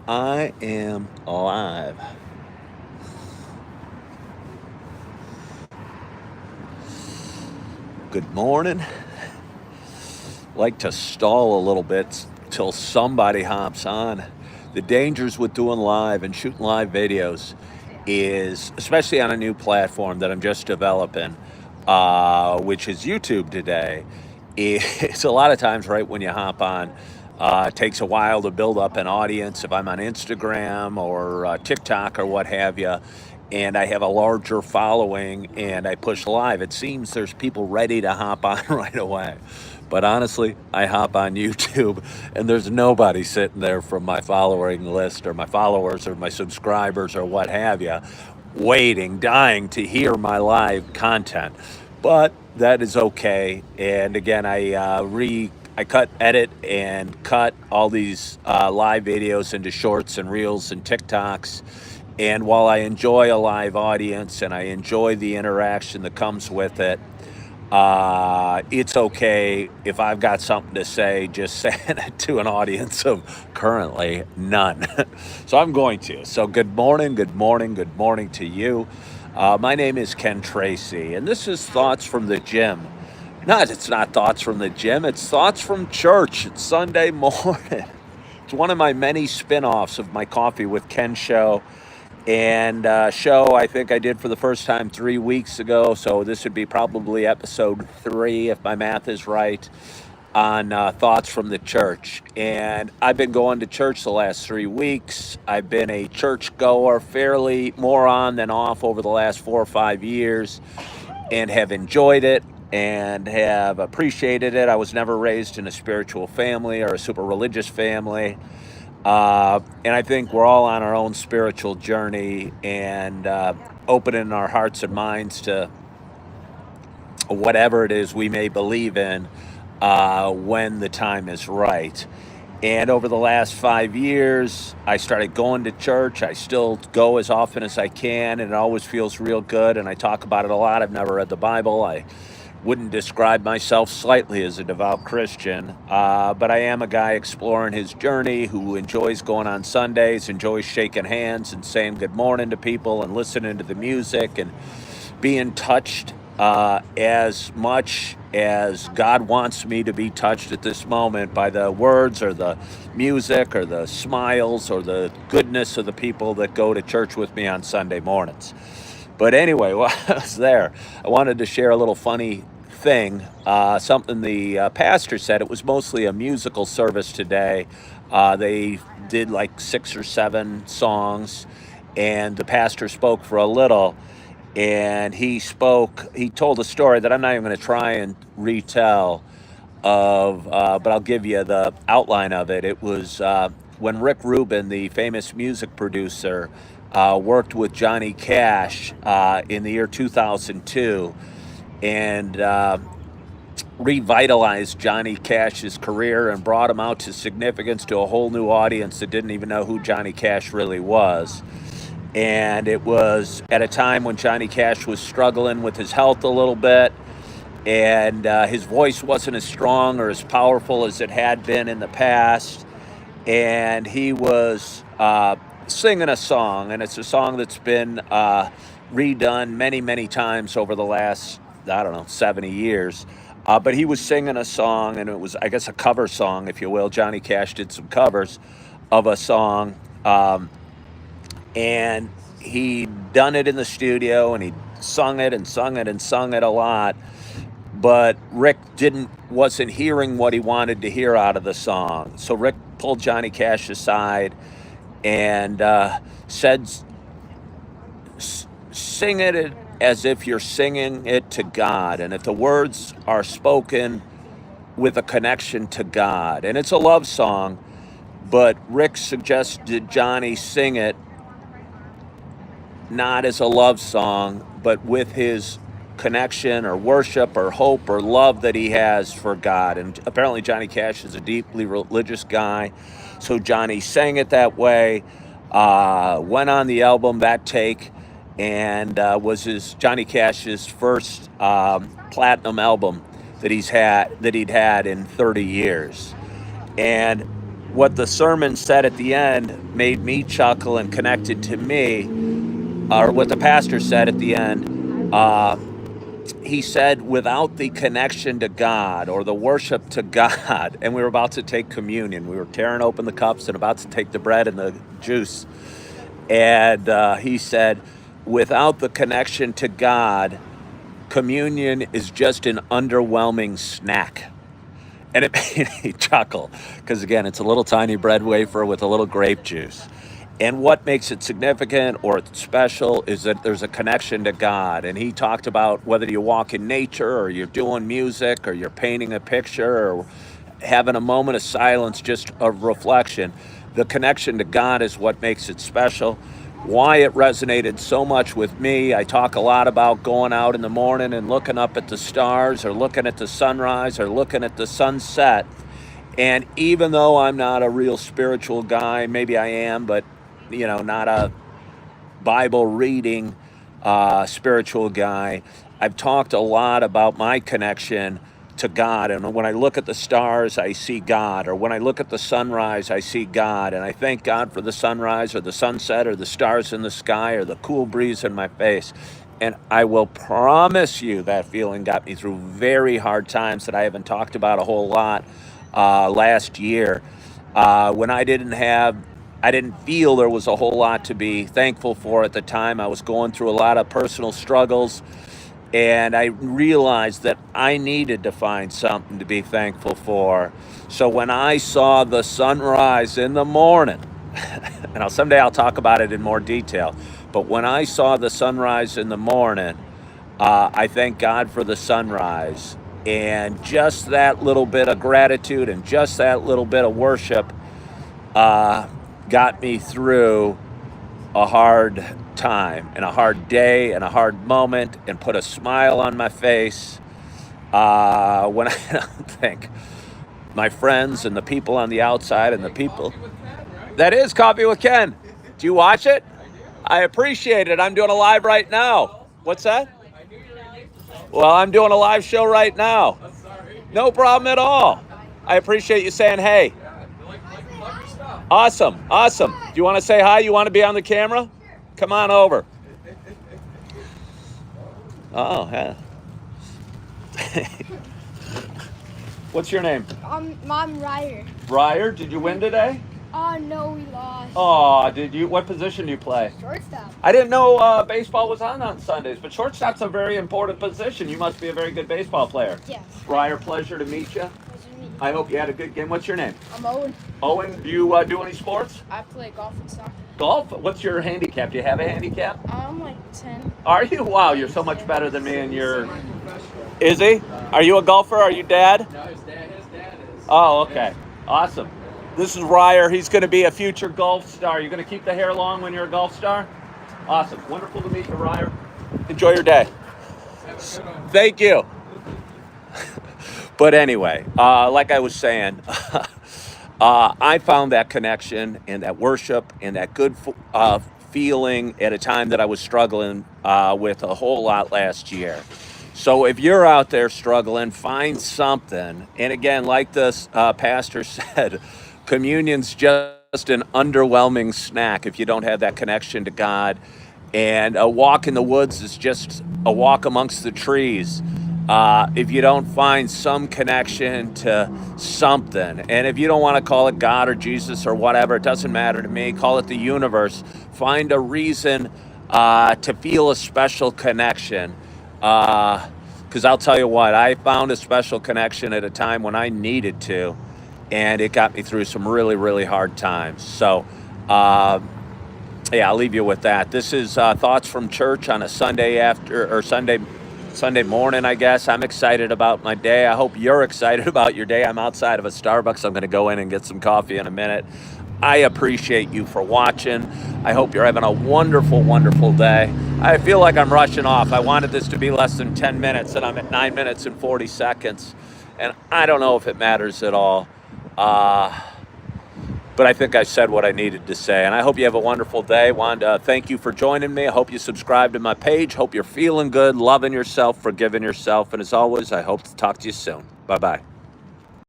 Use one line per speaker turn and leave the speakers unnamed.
I am alive. Good morning. Like to stall a little bit till somebody hops on. The dangers with doing live and shooting live videos is, especially on a new platform that I'm just developing, which is YouTube today, it's a lot of times right when you hop on. It takes a while to build up an audience. If I'm on Instagram or TikTok or what have you, and I have a larger following and I push live, it seems there's people ready to hop on right away. But honestly, I hop on YouTube and there's nobody sitting there from my following list or my followers or my subscribers or what have you, waiting, dying to hear my live content. But that is okay. And again, I cut, edit, and cut all these live videos into shorts and reels and TikToks. And while I enjoy a live audience and I enjoy the interaction that comes with it, it's okay if I've got something to say, just saying it to an audience of currently none. So I'm going to. So good morning, good morning, good morning to you. My name is Ken Tracy, and this is Thoughts from the Gym. It's not thoughts from the gym, it's thoughts from church. It's Sunday morning. It's one of my many spin-offs of my Coffee with Ken show. And show I think I did for the first time 3 weeks ago. So this would be probably episode 3, if my math is right, on thoughts from the church. And I've been going to church the last 3 weeks. I've been a church goer fairly more on than off over the last 4 or 5 years and have enjoyed it and have appreciated it. I was never raised in a spiritual family or a super religious family. And I think we're all on our own spiritual journey and opening our hearts and minds to whatever it is we may believe in when the time is right. And over the last 5 years, I started going to church. I still go as often as I can, and it always feels real good. And I talk about it a lot. I've never read the Bible. I wouldn't describe myself slightly as a devout Christian, but I am a guy exploring his journey who enjoys going on Sundays, enjoys shaking hands and saying good morning to people and listening to the music and being touched as much as God wants me to be touched at this moment by the words or the music or the smiles or the goodness of the people that go to church with me on Sunday mornings. But anyway, while I was there, I wanted to share a little funny thing, something the pastor said. It was mostly a musical service today. They did like 6 or 7 songs, and the pastor spoke for a little. And he told a story that I'm not even going to try and retell but I'll give you the outline of it. It was when Rick Rubin, the famous music producer, worked with Johnny Cash in the year 2002 and revitalized Johnny Cash's career and brought him out to significance to a whole new audience that didn't even know who Johnny Cash really was. And it was at a time when Johnny Cash was struggling with his health a little bit, and his voice wasn't as strong or as powerful as it had been in the past. And he was singing a song, and it's a song that's been redone many, many times over the last, 70 years. But he was singing a song, and it was, I guess, a cover song, if you will. Johnny Cash did some covers of a song, and he'd done it in the studio, and he sung it and sung it and sung it a lot. But Rick wasn't hearing what he wanted to hear out of the song. So Rick pulled Johnny Cash aside and said, sing it as if you're singing it to God. And if the words are spoken with a connection to God. And it's a love song, but Rick suggested Johnny sing it not as a love song, but with his connection or worship or hope or love that he has for God. And apparently Johnny Cash is a deeply religious guy, so Johnny sang it that way, went on the album That Take, and was Johnny Cash's first platinum album that he'd had in 30 years. And what the sermon said at the end made me chuckle and connected to me, or what the pastor said at the end. He said, without the connection to God or the worship to God, and we were about to take communion, we were tearing open the cups and about to take the bread and the juice. And he said, without the connection to God, communion is just an underwhelming snack. And it made me chuckle because, again, it's a little tiny bread wafer with a little grape juice. And what makes it significant or special is that there's a connection to God. And he talked about whether you walk in nature or you're doing music or you're painting a picture or having a moment of silence, just of reflection. The connection to God is what makes it special. Why it resonated so much with me. I talk a lot about going out in the morning and looking up at the stars or looking at the sunrise or looking at the sunset. And even though I'm not a real spiritual guy, maybe I am, but not a Bible reading spiritual guy, I've talked a lot about my connection to God. And when I look at the stars, I see God. Or when I look at the sunrise, I see God. And I thank God for the sunrise or the sunset or the stars in the sky or the cool breeze in my face. And I will promise you that feeling got me through very hard times that I haven't talked about a whole lot last year, when I didn't feel there was a whole lot to be thankful for at the time. I was going through a lot of personal struggles. And I realized that I needed to find something to be thankful for. So when I saw the sunrise in the morning, and someday I'll talk about it in more detail, but when I saw the sunrise in the morning, I thank God for the sunrise. And just that little bit of gratitude and just that little bit of worship got me through a hard time and a hard day and a hard moment and put a smile on my face when I think my friends and the people on the outside and the people. That is Coffee with Ken. Do you watch it? I appreciate it. I'm doing a live right now. What's that? Well, I'm doing a live show right now. No problem at all. I appreciate you saying hey. Awesome. Do you want to say hi? You want to be on the camera? Come on over. Oh, yeah. What's your name?
I'm Ryer.
Ryer, did you win today?
No, we lost.
Oh, did you? What position do you play?
Shortstop.
I didn't know baseball was on Sundays, but shortstop's a very important position. You must be a very good baseball player.
Yes.
Ryer, pleasure to meet you. I hope you had a good game. What's your name?
I'm Owen.
Owen, do you do any sports?
I play golf and soccer.
Golf? What's your handicap? Do you have a handicap?
I'm like 10.
Are you? Wow, you're so much better than me and you're... Is he? Are you a golfer? Are you dad?
No, his dad is.
Oh, okay. Awesome. This is Ryer. He's going to be a future golf star. You're going to keep the hair long when you're a golf star? Awesome. Wonderful to meet you, Ryer. Enjoy your day. Thank you. But anyway, like I was saying, I found that connection and that worship and that good feeling at a time that I was struggling with a whole lot last year. So if you're out there struggling, find something. And again, like this pastor said, communion's just an underwhelming snack if you don't have that connection to God. And a walk in the woods is just a walk amongst the trees. If you don't find some connection to something, and if you don't want to call it God or Jesus or whatever, it doesn't matter to me, call it the universe. Find a reason to feel a special connection. Because I'll tell you what, I found a special connection at a time when I needed to, and it got me through some really, really hard times. So, yeah, I'll leave you with that. This is Thoughts from Church on a Sunday morning, I guess. I'm excited about my day. I hope you're excited about your day. I'm outside of a Starbucks. I'm going to go in and get some coffee in a minute. I appreciate you for watching. I hope you're having a wonderful, wonderful day. I feel like I'm rushing off. I wanted this to be less than 10 minutes, and I'm at 9 minutes and 40 seconds. And I don't know if it matters at all. But I think I said what I needed to say. And I hope you have a wonderful day. Wanted to thank you for joining me. I hope you subscribe to my page. Hope you're feeling good, loving yourself, forgiving yourself. And as always, I hope to talk to you soon. Bye-bye.